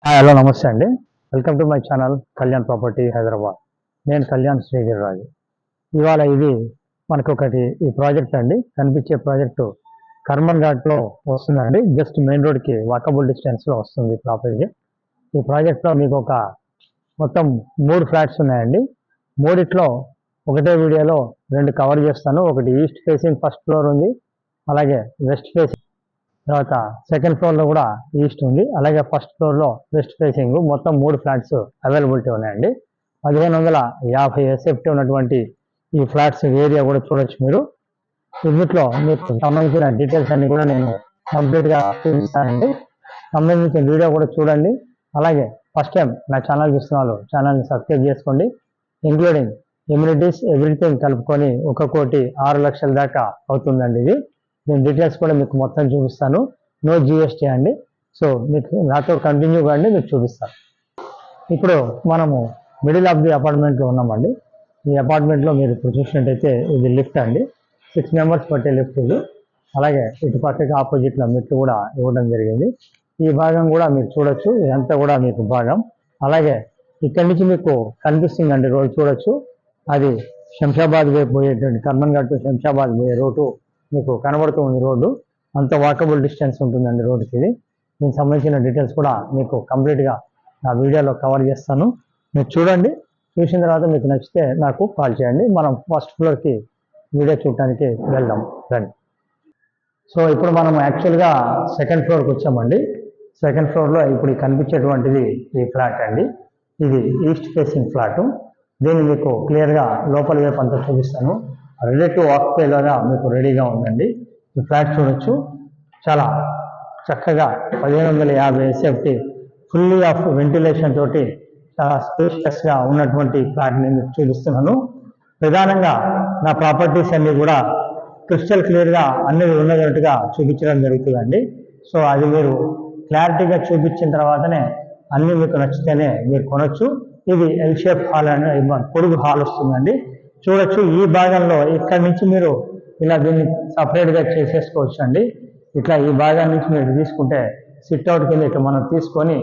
Hello నమస్తే అండి. Welcome to my channel Kalyan property Hyderabad. నేను కళ్యాణ్ శ్రీగిరిరాజు. ఇవాళ ఇది మనకొకటి ఈ ప్రాజెక్ట్ అండి, కనిపించే ప్రాజెక్టు కర్మన్ ఘాట్లో వస్తుందండి. జస్ట్ మెయిన్ రోడ్కి వాకబుల్ డిస్టెన్స్లో వస్తుంది ప్రాపర్టీ. ఈ ప్రాజెక్ట్లో మీకు మొత్తం 3 ఫ్లాట్స్ ఉన్నాయండి. మూడిట్లో ఒకటే వీడియోలో 2 కవర్ చేస్తాను. ఒకటి ఈస్ట్ ఫేసింగ్ ఫస్ట్ ఫ్లోర్ ఉంది, అలాగే వెస్ట్ ఫేసింగ్, తర్వాత సెకండ్ ఫ్లోర్లో కూడా ఈస్ట్ ఉంది, అలాగే ఫస్ట్ ఫ్లోర్లో వెస్ట్ ఫేసింగ్. మొత్తం 3 ఫ్లాట్స్ అవైలబిలిటీ ఉన్నాయండి. 1550 ఎస్ఎఫ్టీ ఉన్నటువంటి ఈ ఫ్లాట్స్ ఏరియా కూడా చూడొచ్చు మీరు. ఇందులో మీకు సంబంధించిన డీటెయిల్స్ అన్ని కూడా నేను కంప్లీట్గా చూపిస్తానండి. సంబంధించిన వీడియో కూడా చూడండి. అలాగే ఫస్ట్ టైం నా ఛానల్ చూస్తున్న ఛానల్ని సబ్స్క్రైబ్ చేసుకోండి. ఇంక్లూడింగ్ ఇమ్యూనిటీస్ ఎవ్రీథింగ్ కలుపుకొని 1,06 లక్షల దాకా అవుతుందండి ఇది. నేను డీటెయిల్స్ కూడా మీకు మొత్తం చూపిస్తాను. నో జిఎస్టీ అండి. సో మీకు నాతో కంటిన్యూ కాండి, మీకు చూపిస్తాను. ఇప్పుడు మనము మిడిల్ ఆఫ్ ది అపార్ట్మెంట్లో ఉన్నామండి. ఈ అపార్ట్మెంట్లో మీరు ఇప్పుడు చూసినట్టయితే ఇది లిఫ్ట్ అండి. 6 మెంబర్స్ పట్టే లిఫ్ట్ ఇది. అలాగే ఇటు పక్కకి ఆపోజిట్లో మెట్లు కూడా ఇవ్వడం జరిగింది. ఈ భాగం కూడా మీరు చూడొచ్చు. ఇదంతా కూడా మీకు భాగం. అలాగే ఇక్కడి నుంచి మీకు కనిపిస్తుందండి రోడ్ చూడొచ్చు. అది శంషాబాద్ వైపు పోయేటువంటి కర్మన్ ఘాట్ టు శంషాబాద్ పోయే రోడ్డు మీకు కనబడుతూ ఉంది. రోడ్డు అంత వాకబుల్ డిస్టెన్స్ ఉంటుందండి రోడ్డుకి ఇది. దీనికి సంబంధించిన డీటెయిల్స్ కూడా మీకు కంప్లీట్గా నా వీడియోలో కవర్ చేస్తాను. మీరు చూడండి. చూసిన తర్వాత మీకు నచ్చితే నాకు కాల్ చేయండి. మనం ఫస్ట్ ఫ్లోర్కి వీడియో చూడటానికి వెళ్దాం రండి. సో ఇప్పుడు మనం యాక్చువల్గా సెకండ్ ఫ్లోర్కి వచ్చామండి. సెకండ్ ఫ్లోర్లో ఇప్పుడు కనిపించేటువంటిది ఈ ఫ్లాట్ అండి. ఇది ఈస్ట్ ఫేసింగ్ ఫ్లాటు. దీన్ని మీకు క్లియర్గా లోపల వైపు అంతా చూపిస్తాను. రెడీ టు ఆక్యుపై లాగా మీకు రెడీగా ఉందండి. ఈ ఫ్లాట్ చూడొచ్చు. చాలా చక్కగా 1550 ఎస్ఎఫ్టీ ఫుల్లీ ఆఫ్ వెంటిలేషన్ తోటి చాలా స్పేషియస్గా ఉన్నటువంటి ఫ్లాట్ని మీకు చూపిస్తున్నాను. ప్రధానంగా నా ప్రాపర్టీస్ అన్ని కూడా క్రిస్టల్ క్లియర్గా అన్ని ఉన్నట్టుగా చూపించడం జరుగుతుందండి. సో అది మీరు క్లారిటీగా చూపించిన తర్వాతనే అన్ని మీకు నచ్చితేనే మీరు కొనొచ్చు. ఇది ఎల్ షేప్ హాల్ అనే పొడుగు హాల్ వస్తుందండి. చూడొచ్చు. ఈ భాగంలో ఇక్కడ నుంచి మీరు ఇలా దీన్ని సపరేట్గా చేసేసుకోవచ్చు అండి. ఇట్లా ఈ భాగం నుంచి మీరు తీసుకుంటే సిట్అవుట్ కింద ఇట్లా మనం తీసుకొని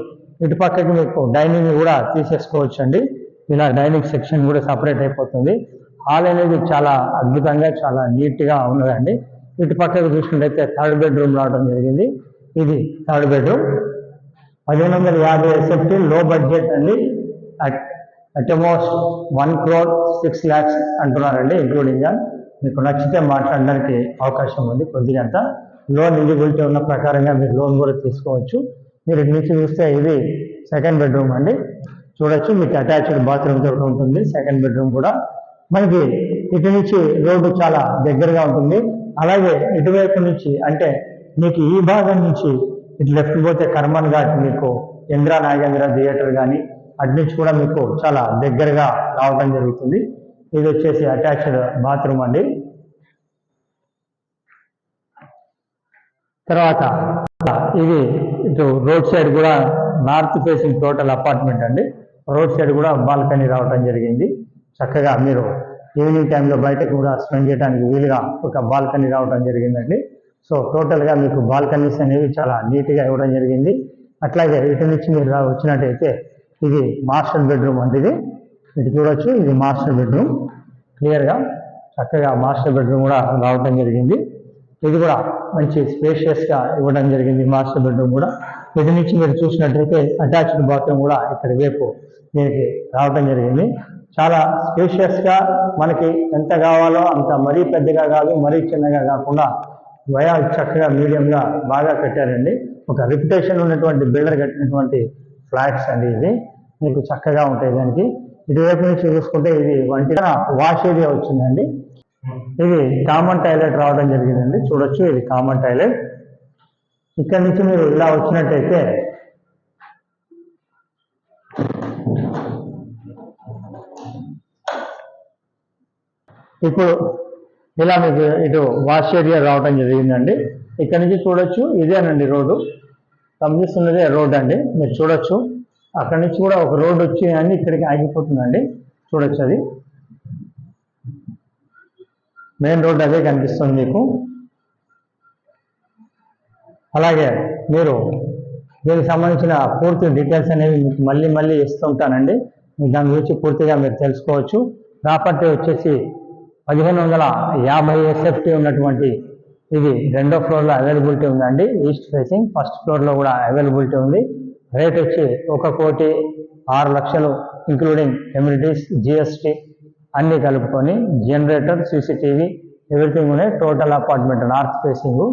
ఇటు పక్కకి మీకు డైనింగ్ కూడా తీసేసుకోవచ్చు అండి. ఇలా డైనింగ్ సెక్షన్ కూడా సపరేట్ అయిపోతుంది. హాల్ అనేది చాలా అద్భుతంగా చాలా నీట్గా ఉన్నదండి. ఇటు పక్కకు చూసుకుంటే 3rd బెడ్రూమ్ రావడం జరిగింది. ఇది 3rd బెడ్రూమ్. 1550 ఎస్ఎఫ్టీ లో బడ్జెట్ అండి. అట్మోస్ట్ 1,06 lakhs అంటున్నారండి ఇంక్లూడింగ్. మీకు నచ్చితే మాట్లాడడానికి అవకాశం ఉంది. కొద్దిగా అంతా లోన్ ఎలిజిబిలిటీ ఉన్న ప్రకారంగా మీరు లోన్ కూడా తీసుకోవచ్చు. మీరు ఇటు నుంచి చూస్తే ఇది సెకండ్ బెడ్రూమ్ అండి. చూడొచ్చు. మీకు అటాచ్డ్ బాత్రూమ్ తోటి ఉంటుంది సెకండ్ బెడ్రూమ్ కూడా. మనకి ఇటు నుంచి రోడ్డు చాలా దగ్గరగా ఉంటుంది. అలాగే ఇటువైపు నుంచి అంటే మీకు ఈ భాగం నుంచి ఇటు లెఫ్ట్ పోతే కర్మన్ ఘాట్ మీకు ఇంద్రా నాగేంద్ర థియేటర్ కానీ అటు నుంచి కూడా మీకు చాలా దగ్గరగా రావడం జరుగుతుంది. ఇది వచ్చేసి అటాచ్డ్ బాత్రూమ్ అండి. తర్వాత ఇది ఇటు రోడ్ సైడ్ కూడా నార్త్ ఫేసింగ్ టోటల్ అపార్ట్మెంట్ అండి. రోడ్ సైడ్ కూడా బాల్కనీ రావడం జరిగింది. చక్కగా మీరు ఈవినింగ్ టైంలో బయటకు కూడా స్పెండ్ చేయడానికి వీలుగా ఒక బాల్కనీ రావడం జరిగిందండి. సో టోటల్గా మీకు బాల్కనీస్ అనేవి చాలా నీట్గా ఇవ్వడం జరిగింది. అట్లాగే ఇటు నుంచి మీరు వచ్చినట్టయితే ఇది మాస్టర్ బెడ్రూమ్ అండి. ఇది చూడొచ్చు. ఇది మాస్టర్ బెడ్రూమ్. క్లియర్గా చక్కగా మాస్టర్ బెడ్రూమ్ కూడా రావడం జరిగింది. ఇది కూడా మంచి స్పేషియస్గా ఇవ్వడం జరిగింది మాస్టర్ బెడ్రూమ్ కూడా. ఇటు నుంచి మీరు చూసినట్లయితే అటాచ్డ్ బాత్రూమ్ కూడా ఇక్కడ వైపు దీనికి రావడం జరిగింది. చాలా స్పేషియస్గా మనకి ఎంత కావాలో అంత మరీ పెద్దగా కాదు, మరీ చిన్నగా కాకుండా వయాలు చక్కగా మీడియంగా బాగా కట్టారండి. ఒక రిప్యుటేషన్ ఉన్నటువంటి బిల్డర్ కట్టినటువంటి ఫ్లాట్స్ అండి. ఇది మీకు చక్కగా ఉంటాయి. దానికి ఇటువైపు నుంచి చూసుకుంటే ఇది వంటి వాష్ ఏరియా వచ్చిందండి. ఇది కామన్ టాయిలెట్ రావడం జరిగిందండి. చూడొచ్చు. ఇది కామన్ టాయిలెట్. ఇక్కడ నుంచి మీరు ఇలా వచ్చినట్టయితే ఇప్పుడు ఇలా మీకు ఇటు వాష్ ఏరియా రావడం జరిగిందండి. ఇక్కడ నుంచి చూడొచ్చు. ఇదేనండి రోడ్డు. కనిపిస్తున్నదే రోడ్ అండి. మీరు చూడొచ్చు. అక్కడి నుంచి కూడా ఒక రోడ్డు వచ్చి అని ఇక్కడికి ఆగిపోతుందండి. చూడొచ్చు. అది మెయిన్ రోడ్ అదే కనిపిస్తుంది మీకు. అలాగే మీరు దీనికి సంబంధించిన పూర్తి డీటెయిల్స్ అనేవి మీకు మళ్ళీ ఇస్తుంటానండి. మీకు దాని గురించి పూర్తిగా మీరు తెలుసుకోవచ్చు. ప్రాపర్టీ వచ్చేసి 1550 SFT ఉన్నటువంటి ఇది 2వ ఫ్లోర్లో అవైలబిలిటీ ఉందండి. East facing. ఫస్ట్ ఫ్లోర్లో కూడా అవైలబిలిటీ ఉంది. రేట్ వచ్చి 1,06,00,000 ఇంక్లూడింగ్ ఎమ్యూనిటీస్, GST అన్నీ కలుపుకొని, జనరేటర్, CCTV ఎవ్రీథింగ్ ఉన్నాయి. Total apartment north facing.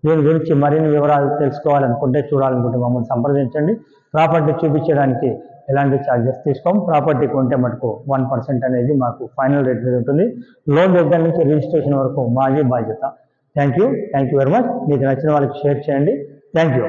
దీని గురించి మరిన్ని వివరాలు తెలుసుకోవాలనుకుంటే, చూడాలనుకుంటే మమ్మల్ని సంప్రదించండి. ప్రాపర్టీ చూపించడానికి ఎలాంటి ఛార్జెస్ తీసుకోం. ప్రాపర్టీ కొంటే మటుకు 1% అనేది మాకు ఫైనల్ రేట్ మీద ఉంటుంది. లోన్ దగ్గర నుంచి రిజిస్ట్రేషన్ వరకు మాది బాధ్యత. Thank you very much. మీకు నచ్చిన వాళ్ళకి షేర్ చేయండి. Thank you.